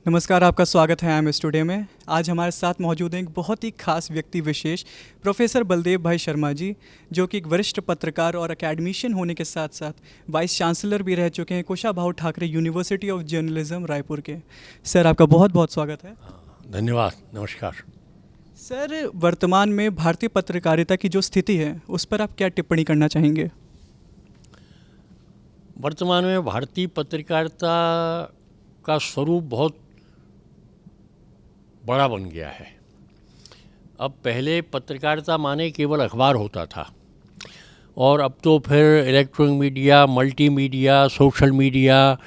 नमस्कार, आपका स्वागत है एम स्टूडियो में। आज हमारे साथ मौजूद हैं एक बहुत ही खास व्यक्ति विशेष प्रोफेसर बलदेव भाई शर्मा जी, जो कि एक वरिष्ठ पत्रकार और एकेडमिशियन होने के साथ साथ वाइस चांसलर भी रह चुके हैं Kushabhau Thackeray university of journalism Raipur के। सर, आपका बहुत बहुत स्वागत है। धन्यवाद, नमस्कार। सर, वर्तमान में भारतीय पत्रकारिता की जो स्थिति है उस पर आप क्या टिप्पणी करना चाहेंगे? वर्तमान में भारतीय पत्रकारिता का स्वरूप बहुत बड़ा बन गया है। अब पहले पत्रकारिता माने केवल अखबार होता था, और अब तो फिर electronic media, multimedia, social media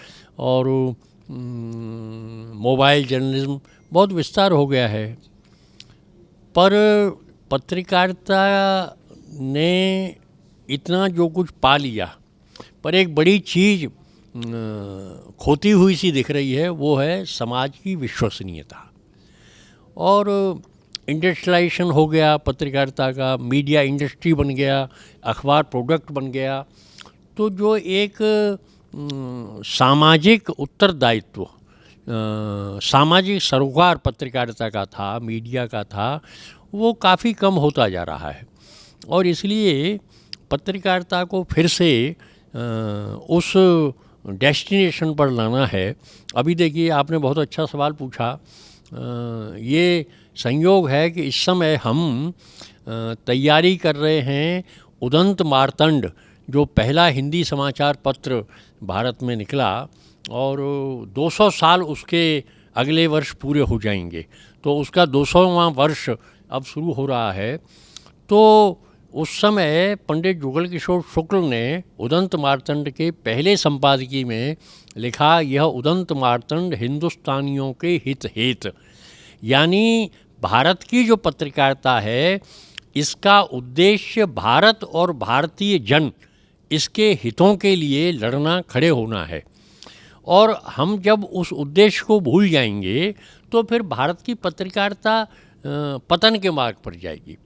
और मोबाइल जर्नलिज्म बहुत विस्तार हो गया है। पर पत्रकारिता ने इतना जो कुछ पा लिया, पर एक बड़ी चीज़ खोती हुई सी दिख रही है, वो है समाज की विश्वसनीयता। और इंडस्ट्रियलाइजेशन हो गया पत्रकारिता का, मीडिया इंडस्ट्री बन गया, अखबार प्रोडक्ट बन गया। तो जो एक सामाजिक उत्तरदायित्व, सामाजिक सरोकार पत्रकारिता का था, मीडिया का था, वो काफ़ी कम होता जा रहा है। और इसलिए पत्रकारिता को फिर से उस डेस्टिनेशन पर लाना है। अभी देखिए, आपने बहुत अच्छा सवाल पूछा। ये संयोग है कि इस समय हम तैयारी कर रहे हैं उदंत मार्तंड, जो पहला हिंदी समाचार पत्र भारत में निकला, और 200 साल उसके अगले वर्ष पूरे हो जाएंगे। तो उसका 200वां वर्ष अब शुरू हो रहा है। तो उस समय पंडित जुगल किशोर शुक्ल ने उदंत मार्तंड के पहले संपादकीय में लिखा, यह उदंत मार्तंड हिंदुस्तानियों के हित हेत, यानी भारत की जो पत्रकारिता है, इसका उद्देश्य भारत और भारतीय जन, इसके हितों के लिए लड़ना, खड़े होना है। और हम जब उस उद्देश्य को भूल जाएंगे तो फिर भारत की पत्रकारिता पतन के मार्ग पर जाएगी।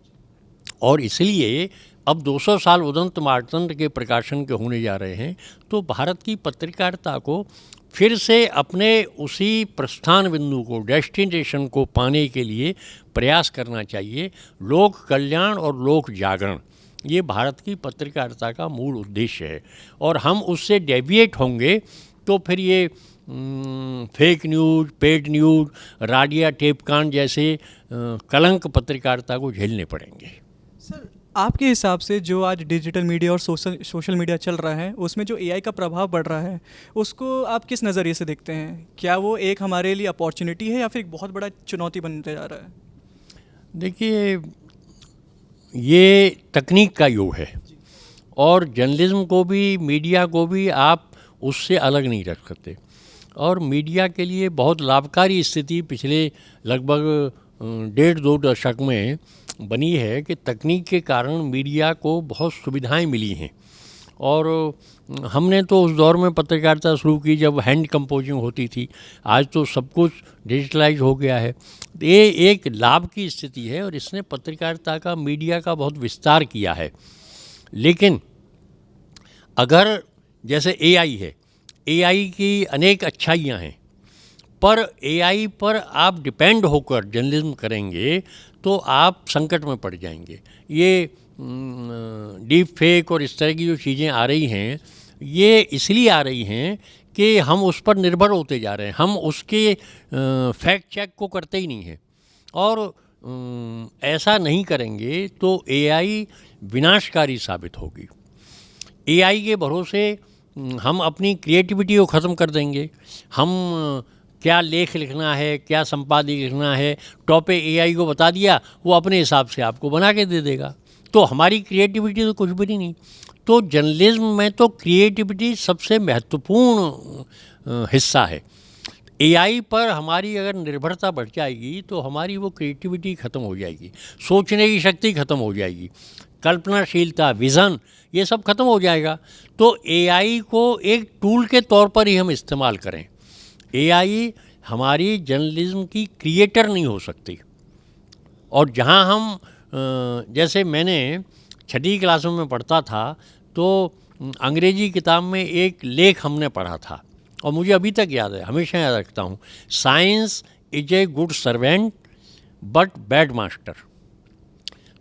और इसलिए अब 200 साल उदंत मार्तंड के प्रकाशन के होने जा रहे हैं। तो भारत की पत्रकारिता को फिर से अपने उसी प्रस्थान बिंदु को, डेस्टिनेशन को पाने के लिए प्रयास करना चाहिए। लोक कल्याण और लोक जागरण, ये भारत की पत्रकारिता का मूल उद्देश्य है। और हम उससे डेविएट होंगे तो फिर ये fake news, paid news, Radia टेपकांड जैसे कलंक पत्रकारिता को झेलने पड़ेंगे। सर, आपके हिसाब से जो आज डिजिटल मीडिया और सोशल मीडिया चल रहा है, उसमें जो एआई का प्रभाव बढ़ रहा है, उसको आप किस नज़रिए से देखते हैं? क्या वो एक हमारे लिए अपॉर्चुनिटी है या फिर एक बहुत बड़ा चुनौती बनते जा रहा है? देखिए, ये तकनीक का युग है, और जर्नलिज्म को भी, मीडिया को भी आप उससे अलग नहीं रख सकते। और मीडिया के लिए बहुत लाभकारी स्थिति पिछले लगभग 1.5-2 दशक में बनी है कि तकनीक के कारण मीडिया को बहुत सुविधाएं मिली हैं। और हमने तो उस दौर में पत्रकारिता शुरू की जब हैंड कंपोजिंग होती थी। आज तो सब कुछ डिजिटलाइज हो गया है। ये एक लाभ की स्थिति है, और इसने पत्रकारिता का, मीडिया का बहुत विस्तार किया है। लेकिन अगर जैसे एआई है, एआई की अनेक अच्छाइयाँ हैं, पर एआई पर आप डिपेंड होकर जर्नलिज्म करेंगे तो आप संकट में पड़ जाएंगे। ये डीप फेक और इस तरह की जो चीज़ें आ रही हैं, ये इसलिए आ रही हैं कि हम उस पर निर्भर होते जा रहे हैं। हम उसके फैक्ट चेक को करते ही नहीं हैं, और ऐसा नहीं करेंगे तो एआई विनाशकारी साबित होगी। एआई के भरोसे हम अपनी क्रिएटिविटी को ख़त्म कर देंगे। हम क्या लेख लिखना है, क्या संपादकीय लिखना है, टॉपिक एआई को बता दिया, वो अपने हिसाब से आपको बना के दे देगा। तो हमारी क्रिएटिविटी तो कुछ भी नहीं। तो जर्नलिज्म में तो क्रिएटिविटी सबसे महत्वपूर्ण हिस्सा है। एआई पर हमारी अगर निर्भरता बढ़ जाएगी तो हमारी वो क्रिएटिविटी ख़त्म हो जाएगी, सोचने की शक्ति ख़त्म हो जाएगी, कल्पनाशीलता, विज़न, ये सब ख़त्म हो जाएगा। तो एआई को एक टूल के तौर पर ही हम इस्तेमाल करें। एआई हमारी जर्नलिज्म की क्रिएटर नहीं हो सकती। और जहाँ हम जैसे मैंने 6ठी क्लासों में पढ़ता था, तो अंग्रेजी किताब में एक लेख हमने पढ़ा था और मुझे अभी तक याद है, हमेशा याद रखता हूँ, science is a good servant but bad master.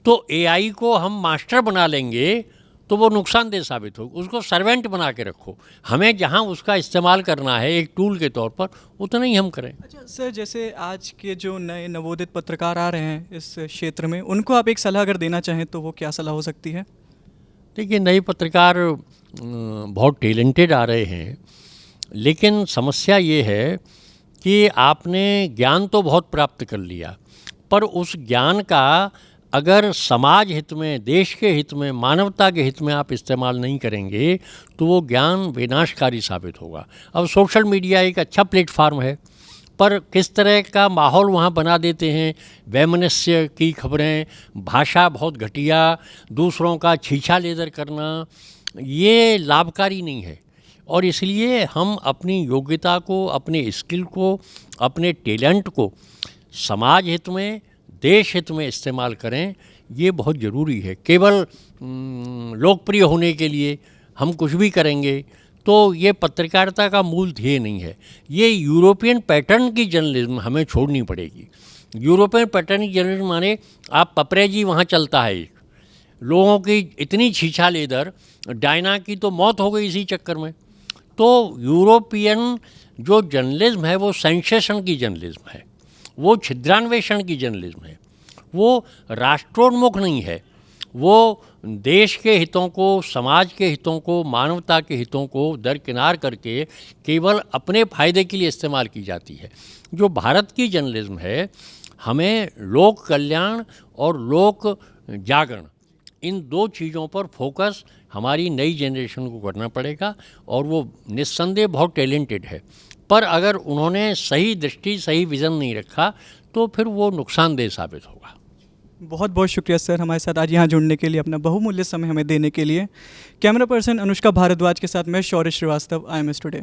तो एआई को हम मास्टर बना लेंगे तो वो नुकसानदेह साबित हो, उसको सर्वेंट बना के रखो। हमें जहाँ उसका इस्तेमाल करना है एक टूल के तौर पर, उतना ही हम करें। अच्छा सर, जैसे आज के जो नए नवोदित पत्रकार आ रहे हैं इस क्षेत्र में, उनको आप एक सलाह अगर देना चाहें तो वो क्या सलाह हो सकती है? देखिए, नए पत्रकार बहुत टैलेंटेड आ रहे हैं, लेकिन समस्या ये है कि आपने ज्ञान तो बहुत प्राप्त कर लिया, पर उस ज्ञान का अगर समाज हित में, देश के हित में, मानवता के हित में आप इस्तेमाल नहीं करेंगे तो वो ज्ञान विनाशकारी साबित होगा। अब सोशल मीडिया एक अच्छा प्लेटफार्म है, पर किस तरह का माहौल वहाँ बना देते हैं, वैमनस्य की खबरें, भाषा बहुत घटिया, दूसरों का छीछा लेदर करना, ये लाभकारी नहीं है। और इसलिए हम अपनी योग्यता को, अपने स्किल को, अपने टैलेंट को समाज हित में, देश हित में इस्तेमाल करें, ये बहुत ज़रूरी है। केवल लोकप्रिय होने के लिए हम कुछ भी करेंगे तो ये पत्रकारिता का मूल ध्येय नहीं है। ये यूरोपियन पैटर्न की जर्नलिज्म हमें छोड़नी पड़ेगी। यूरोपियन पैटर्न की जर्नलिज्म माने आप पपरेजी वहाँ चलता है, एक लोगों की इतनी छीछा लेदर, डायना की तो मौत हो गई इसी चक्कर में। तो यूरोपियन जो जर्नलिज्म है वो सेंसेशन की जर्नलिज्म है, वो छिद्रान्वेषण की जर्नलिज्म है, वो राष्ट्रोन्मुख नहीं है, वो देश के हितों को, समाज के हितों को, मानवता के हितों को दरकिनार करके केवल अपने फ़ायदे के लिए इस्तेमाल की जाती है। जो भारत की जर्नलिज्म है, हमें लोक कल्याण और लोक जागरण, इन दो चीज़ों पर फोकस हमारी नई जनरेशन को करना पड़ेगा। और वो निस्संदेह बहुत टैलेंटेड है, पर अगर उन्होंने सही दृष्टि, सही विज़न नहीं रखा तो फिर वो नुकसानदेह साबित होगा। बहुत बहुत शुक्रिया सर, हमारे साथ आज यहाँ जुड़ने के लिए, अपना बहुमूल्य समय हमें देने के लिए। कैमरा पर्सन अनुष्का भारद्वाज के साथ मैं शौर्य श्रीवास्तव, IMS टुडे।